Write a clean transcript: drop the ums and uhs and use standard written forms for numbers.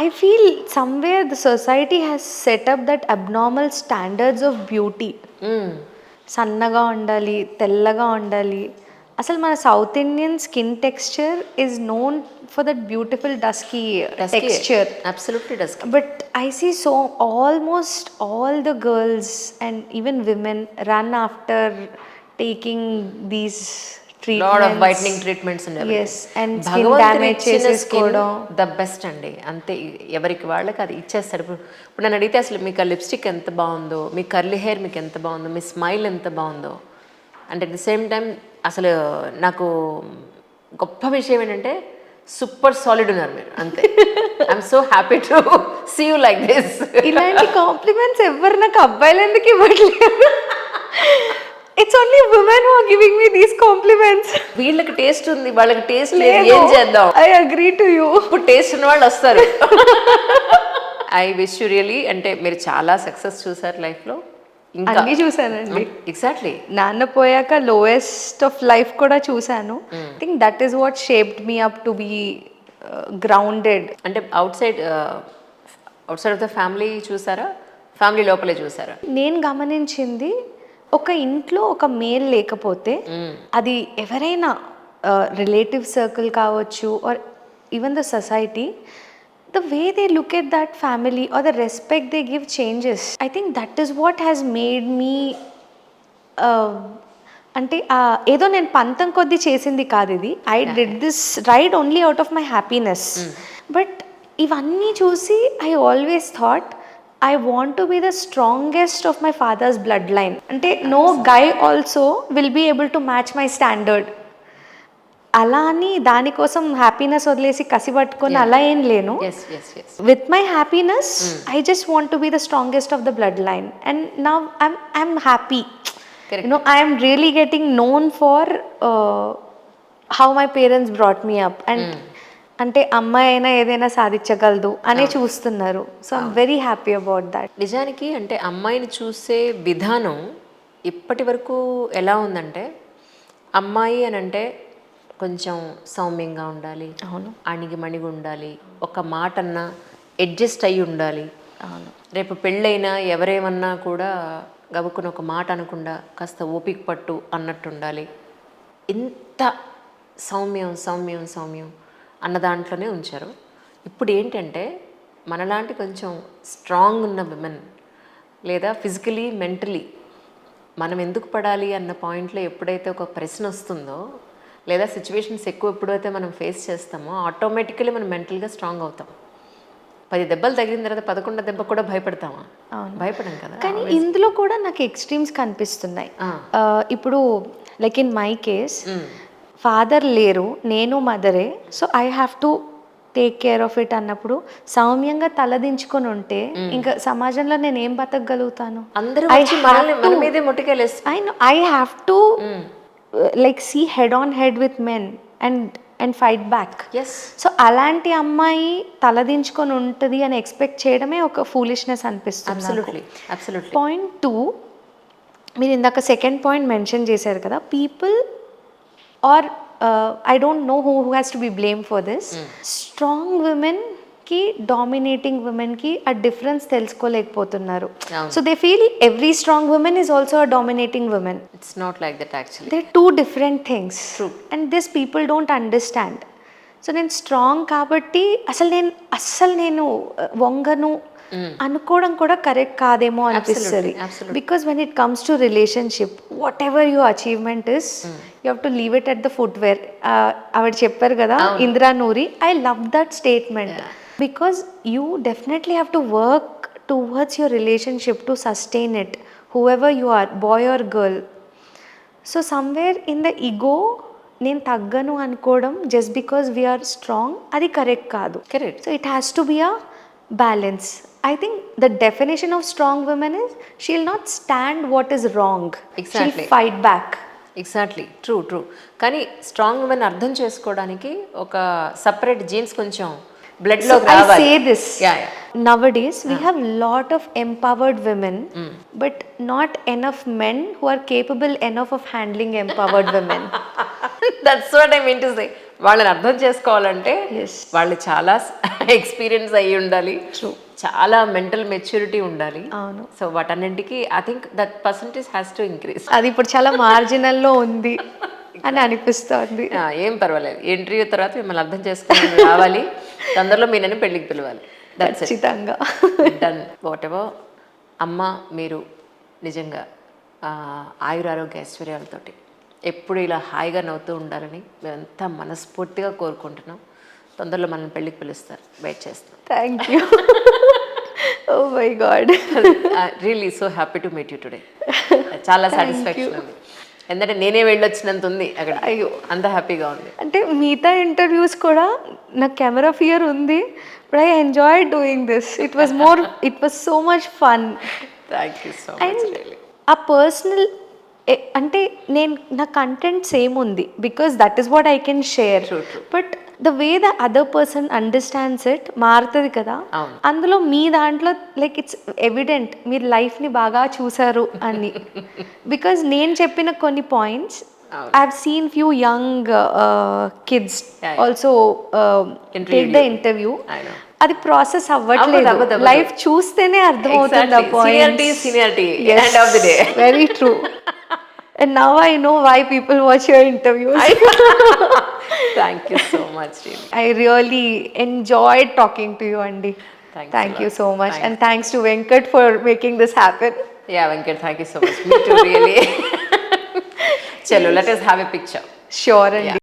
I feel somewhere the society has set up that abnormal standards of beauty. సన్నగా ఉండాలి, తెల్లగా ఉండాలి. అసలు మన south Indian skin texture is known for that beautiful dusky texture. Absolutely dusky. But I see so almost all the girls and even women run after taking these treatments. Lot of whitening treatments and everything. Yes, and skin damage చేసేసుకోవడం. The best అండి. అంతే, ఎవరికి వాళ్ళకి అది ఇచ్చేస్తారు. ఇప్పుడు నన్ను అడిగితే అసలు మీకు ఆ లిప్స్టిక్ ఎంత బాగుందో, మీ కర్లీ హెయిర్ మీకు ఎంత బాగుందో, మీ స్మైల్ ఎంత బాగుందో, and at the same time అసలు నాకు గొప్ప విషయం ఏంటంటే సూపర్ సాలిడ్ ఉన్నారు మీరు, అంతే. I'm so happy to see you like this. ఇలాంటి కాంప్లిమెంట్స్ ఎవరు నాకు అబ్బాయిలు ఎందుకు ఇవ్వట్లేదు? It's only women who are giving me these compliments. వీళ్ళకి టేస్ట్ ఉంది, వాళ్ళకి టేస్ట్ లేదు, ఏం చేద్దాం? I agree to you. ఇప్పుడు టేస్ట్ ఉన్న వాళ్ళు వస్తారు. ఐ విష్ యూ రియలీ, అంటే మీరు చాలా సక్సెస్ చూసారు లైఫ్లో. ఇంకా అన్నీ చూసానండి. ఎగ్జాక్ట్లీ. నాన్న పోయాక లోయెస్ట్ ఆఫ్ లైఫ్ కూడా చూశాను. I think that is what shaped me up to be grounded. అంటే outside of the family చూసారా, ఫ్యామిలీ లోపలే చూసారా? నేను గమనించింది, ఒక ఇంట్లో ఒక మేల్ లేకపోతే అది ఎవరైనా రిలేటివ్ సర్కిల్ కావచ్చు or even the society, the way they look at that family or the respect they give changes. I think that is what has made me అంటే ఏదో నేను పంతం కొద్దీ చేసింది కాదు ఇది. I did this ride only out of my happiness. But ఇవన్నీ చూసి I always thought I want to be the strongest of my father's blood line. అంటే no guy also will be able to match my standard. అలా అని దానికోసం happiness వదిలేసి కసి పట్టుకొని అలా ఏం లేను. With my happiness I just want to be the strongest of the blood line. And now I'm happy. I'm really getting known for how my parents brought me up. And అంటే అమ్మాయి అయినా ఏదైనా సాధించగలదు అనే చూస్తున్నారు. So I'm very happy about that. నిజానికి అంటే అమ్మాయిని చూసే విధానం ఇప్పటి వరకు ఎలా ఉందంటే, అమ్మాయి అని అంటే కొంచెం సౌమ్యంగా ఉండాలి, అవును, అణిగిమణిగి ఉండాలి, ఒక మాట అన్నా అడ్జస్ట్ అయ్యి ఉండాలి. అవును, రేపు పెళ్ళైనా ఎవరేమన్నా కూడా గబుక్కున ఒక మాట అనకుండా కాస్త ఓపిక పట్టు అన్నట్టు ఉండాలి. ఇంత సౌమ్యం సౌమ్యం సౌమ్యం అన్న దాంట్లోనే ఉంచారు. ఇప్పుడు ఏంటంటే మనలాంటి కొంచెం స్ట్రాంగ్ ఉన్న విమెన్, లేదా ఫిజికలీ మెంటలీ మనం ఎందుకు పడాలి అన్న పాయింట్లో ఎప్పుడైతే ఒక ప్రశ్న వస్తుందో, లేదా సిచ్యువేషన్స్ ఎక్కువ ఎప్పుడైతే మనం ఫేస్ చేస్తామో, ఆటోమేటికలీ మనం మెంటల్గా స్ట్రాంగ్ అవుతాం. 10 దెబ్బలు తగిలిన తర్వాత 11వ దెబ్బ కూడా భయపడతామా? భయపడం కదా. కానీ ఇందులో కూడా నాకు ఎక్స్ట్రీమ్స్ కనిపిస్తున్నాయి. ఇప్పుడు like in my case father లేరు, నేను మదరే, so I have to take care of it అన్నప్పుడు సౌమ్యంగా తలదించుకొని ఉంటే ఇంకా సమాజంలో నేను ఏం బతకగలుగుతాను? I have to like see head on head with men and fight back. Yes. So అలాంటి అమ్మాయి తలదించుకొని ఉంటుంది అని ఎక్స్పెక్ట్ చేయడమే ఒక ఫూలిష్నెస్ అనిపిస్తుంది. Absolutely. పాయింట్ 2, మీరు ఇందాక సెకండ్ పాయింట్ మెన్షన్ చేశారు కదా, people are I don't know who has to be blame for this. Strong women కి డామినేటింగ్ ఉమెన్ కి ఆ డిఫరెన్స్ తెలుసుకోలేకపోతున్నారు. So they feel every strong women is also a dominating women. It's not like that actually. They are two different things and this people don't understand. So నేను strong కాబట్టి అస్సలు నేను వంగను అనుకోవడం కూడా కరెక్ట్ కాదేమో అనిపిస్తుంది. Because when it comes to relationship, what ever your achievement is, you have to leave it at the footwear. ఆవిడ చెప్పారు కదా Indra Nooyi, I love that statement. Because you definitely have to work towards your relationship to sustain it, whoever you are, boy or girl. So somewhere in the ego, నేను తగ్గను అనుకోవడం just because we are strong, అది correct కాదు. Correct. So it has to be a balance. I think the definition of strong women is she'll not stand what is wrong. Exactly. She'll fight back. Exactly, true. కానీ strong women అర్థం చేసుకోవడానికి ఒక separate jeans కొంచెం blood లో రావాలి. I say this. Nowadays we have lot of empowered women, but not enough men who are capable enough of handling empowered women. That's what I mean to say. వాళ్ళని అర్థం చేసుకోవాలంటే Yes. వాళ్ళు చాలా experience అయ్యి ఉండాలి, చాలా మెంటల్ మెచ్యూరిటీ ఉండాలి. అవును. సో వాటన్నింటికి I think that percentage has to increase. అది ఇప్పుడు చాలా మార్జినల్లో ఉంది అని అనిపిస్తోంది. ఏం పర్వాలేదు, ఇంటర్వ్యూ తర్వాత మిమ్మల్ని అర్థం చేసుకుని రావాలి, తొందరలో మీ నన్ను పెళ్ళికి పిలవాలి. దట్స్ ఇట్, ఖచ్చితంగా. డన్. వాట్ ఎవర్ అమ్మ, మీరు నిజంగా ఆయురారోగ్య ఐశ్వర్యాలతోటి ఎప్పుడు ఇలా హాయిగా నవ్వుతూ ఉండాలని మేమంతా మనస్ఫూర్తిగా కోరుకుంటున్నాం. తొందరలో మనల్ని పెళ్ళికి పిలుస్తారు, వెయిట్ చేస్తాం. Thank you. Oh my God, really so happy to meet you today. చాలా సాటిస్ఫాక్షన్ ఉంది, ఎందుకంటే నేనే వెళ్ళొచ్చినంత ఉంది అక్కడ. అయ్యో, అంత హ్యాపీగా ఉంది. అంటే మిగతా ఇంటర్వ్యూస్ కూడా నాకు కెమెరా ఫియర్ ఉంది, but I enjoy doing this. It was so much fun. Thank you so much. And ఆ పర్సనల్ అంటే నా కంటెంట్ సేమ్ ఉంది because that is what I can share. But the way the other person understands it మారుతుంది కదా. అందులో మీ దాంట్లో like it's evident మీరు లైఫ్ని బాగా చూసారు అని. బికాజ్ నేను చెప్పిన కొన్ని points I have seen few young kids also take the interview. అది ప్రాసెస్ అవ్వట్లేదు, లైఫ్ చూస్తేనే అర్థమవుతుంది ఆ point. Very true. And now I know why people watch your interviews. Thank you so much, really. I really enjoyed talking to you, Andy. Thank you so much. Thanks. And thanks to Venkat for making this happen. Yeah, Venkat, thank you so much. Me too, really. Chalo, let us have a picture. Sure, Andy. Yeah.